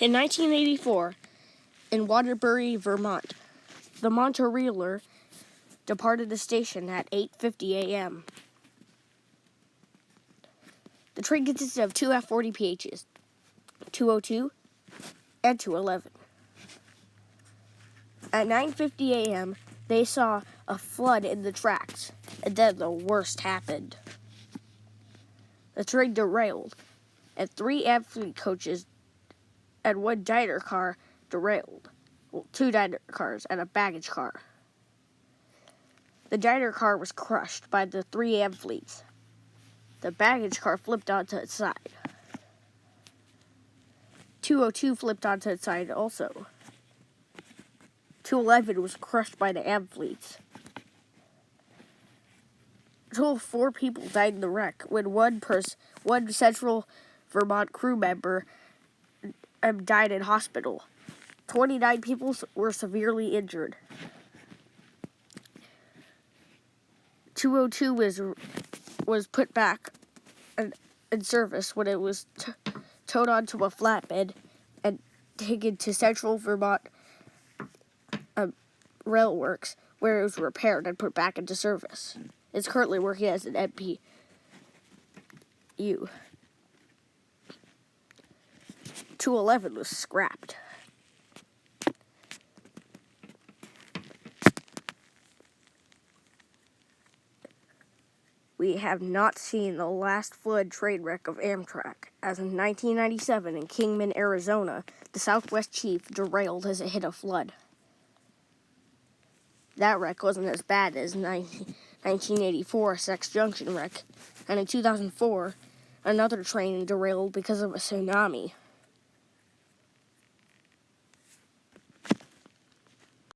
In 1984, in Waterbury, Vermont, the Montrealer departed the station at 8:50 a.m. The train consisted of two F-40 PHs, 202 and 211. At 9:50 a.m., they saw a flood in the tracks, and then the worst happened. The train derailed, and three Amfleet coaches and one diner car derailed. Well, two diner cars and a baggage car. The diner car was crushed by the three Amfleets. The baggage car flipped onto its side. 202 flipped onto its side also. 211 was crushed by the Amfleets. A total of 4 people died in the wreck, when one Central Vermont crew member died in hospital. 29 people were severely injured. 202 was put back in service when it was towed onto a flatbed and taken to Central Vermont Rail Works, where it was repaired and put back into service. It's currently working as an MPU. 211 was scrapped. We have not seen the last flood train wreck of Amtrak, as in 1997 in Kingman, Arizona, the Southwest Chief derailed as it hit a flood. That wreck wasn't as bad as 1984 Essex Junction wreck, and in 2004, another train derailed because of a tsunami.